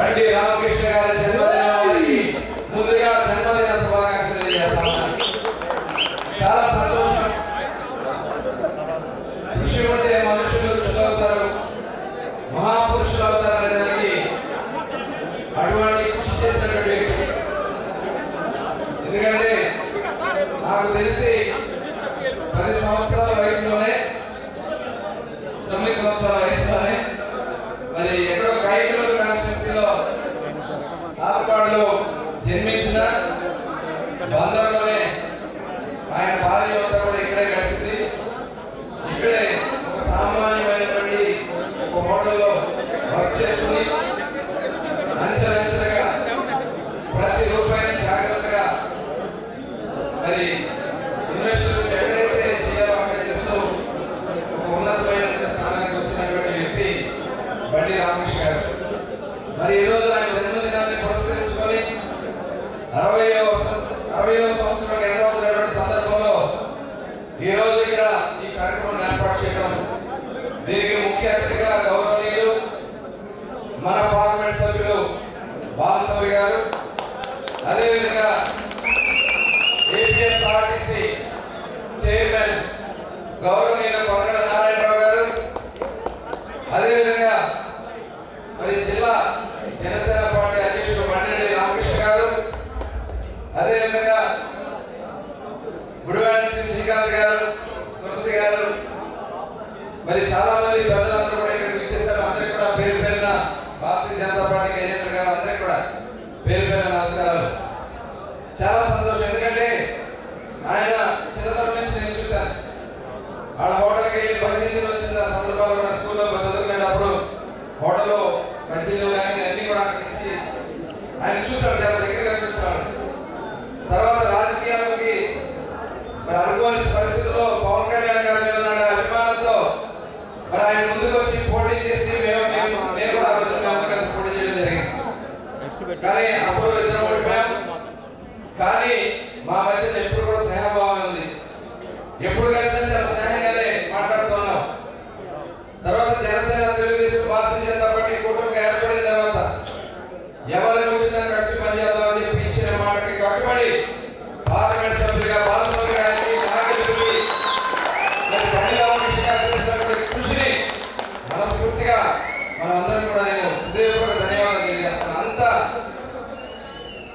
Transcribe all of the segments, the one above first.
బండి రామకృష్ణ గారి జన్మదినానికి ముందుగా జన్మదిన శుభాకాంక్షలు తెలియజేస్తాను. చాలా సంతోషం. కృషి ఉంటే మనుషులు ఋషులు అవుతారు, మహాపురుషులు అవుతారు అనే దానికి అటువంటి కృషి చేసినటువంటి వ్యక్తి. ఎందుకంటే నాకు తెలిసి 10 సంవత్సరాల వయసులోనే 9 సంవత్సరాల వయసులోనే మరి ఎక్కడో కైకలూరు కాన్స్టిట్యున్సీలో ఆలపాడులో జన్మించిన బందర్లోనే ఆయన బాల్యం అంతా కూడా ఇక్కడే కలిసింది. ఇక్కడే ఒక సామాన్యమైనటువంటి ఒక హోటల్లో వర్క్ చేసుకుని అంచెలంచెలుగా ప్రతి రూపాయిని జాగ్రత్తగా మరి ఇన్వెస్టర్స్ ఎక్కడైతే చేయాలో అక్కడ చేస్తూ ఒక ఉన్నతమైన స్థానానికి వచ్చినటువంటి వ్యక్తి బండి రామకృష్ణ గారు. మరి ఈరోజు ఆయన జన్మదినాన్ని పురస్కరించుకొని 60వ సంవత్సరం ఎండవుతున్నటువంటి సందర్భంలో ఈరోజు ఇక్కడ ఈ కార్యక్రమం ఏర్పాటు చేయడం, దీనికి ముఖ్య అతిథిగా గౌరవనీయులు మన పార్లమెంట్ సభ్యులు బాలస్వామి గారు, అదేవిధంగా ఏపీఎస్ఆర్టీసీ చైర్మన్ గౌరవనీయులు కొంగడ నారాయణరావు గారు, అదేవిధంగా మరి జిల్లా జనసేన పార్టీ అధ్యక్షుడు బండి రామకృష్ణ గారు, అదేవిధంగా గుడివాడ నుంచి శ్రీకాంత్ గారు, తులసి గారు, మరి చాలా మంది పెద్దలందరూ కూడా ఇక్కడికి వచ్చేసారు. అందరికీ కూడా పేరు పేరున భారతీయ జనతా పార్టీ గజేంద్ర గారు అందరికీ కూడా పేరు పేరున నమస్కారాలు. చాలా సంతోషం. ఎందుకంటే ఆయన చిన్నతనం నుంచి నేను చూశాను. వాళ్ళ హోటల్కి వెళ్ళి బజ్జీలు వచ్చిన సందర్భాలు కూడా స్కూల్లో చదువుకునేటప్పుడు హోటల్లో బజ్జీలు కానీ అన్ని కూడా అక్కడికి ఆయన చూశాడు, చాలా దగ్గరగా చూస్తాడు. తర్వాత రాజకీయాలకి మరి అనుకోని పరిస్థితుల్లో పవన్ కళ్యాణ్ గారి మీద ఉన్న అభిమానంతో మరి ఆయన ముందుకు వచ్చి పోటీ చేసి నేను కూడా కలిసి పోటీ చేయడం జరిగింది. కానీ అప్పుడు ఇద్దరు ఓడిపోయాం. కానీ మా మధ్య ఎప్పుడు కూడా స్నేహభావం ఉంది. ఎప్పుడు కలిసినా చాలా స్నేహంగానే మాట్లాడుతున్నాం. తర్వాత జనసేన, తెలుగుదేశం, భారతీయ జనతా పార్టీ కూటమిగా ఏర్పడిన తర్వాత ఎవరిని వచ్చినా కలిసి పనిచేద్దామని చెప్పి ఇచ్చిన మాటకి కట్టుబడి పార్లమెంట్ సభ్యులుగా బాలస్వామి గారికి బండి రామకృష్ణ గారు చేసినటువంటి కృషిని మనస్ఫూర్తిగా మనందరం కూడా నేను హృదయపూర్వక ధన్యవాదాలు తెలియజేస్తాను. అంతా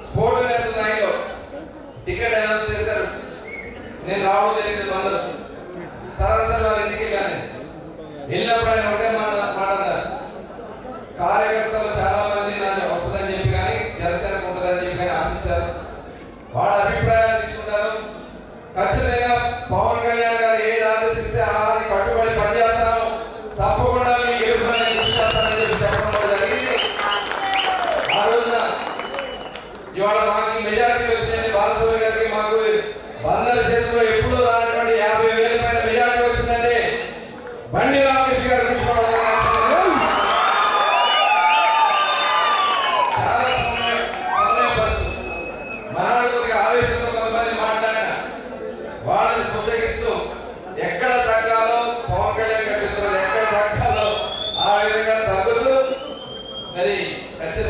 స్పోర్టివ్నెస్ ఉంది ఆయనలో. టికెట్ అనౌన్స్ చేశారు, నేను రావడం జరిగింది. బందరు సరాసరి వారి ఇంటికి వెళ్ళినప్పుడు ఆయన ఒకటే మాట అన్నారు, కార్యకర్తలు చాలా మంది నాకు వస్తుందని చెప్పి కానీ జనసేనకు ఉంటుందని చెప్పి కానీ ఆశించారు. వాళ్ళ అభిప్రాయాలు తీసుకుంటారు. ఖచ్చితంగా పవన్ కళ్యాణ్ గారు ఏది ఆదేశిస్తే ఆని కట్టుబడి పనిచేస్తాను, తప్పకుండా మీకు ఎదుర్కొనే కృషి చేస్తానని చెప్పి చెప్పడం కూడా జరిగింది. ఆ రోజున ఇవాళ మాకు మెజారిటీ వచ్చిందండి. బాలస్వామి గారికి మాకు బందరు చేతిలో ఎప్పుడు రానటువంటి 50,000 పైన మెజారిటీ వచ్చిందంటే బండి రామకృష్ణ గారు కృషి చాలా సమన్వయ పరిస్థితి. మనవాళ్ళకి ఆవేశంతో కొంతమంది మాట్లాడిన వాళ్ళని పుస్తకిస్తూ ఎక్కడ తగ్గాలో పవన్ కళ్యాణ్ గారు చెప్తున్నారు, ఎక్కడ తగ్గాలో ఆ విధంగా తగ్గుతూ మరి ఖచ్చితంగా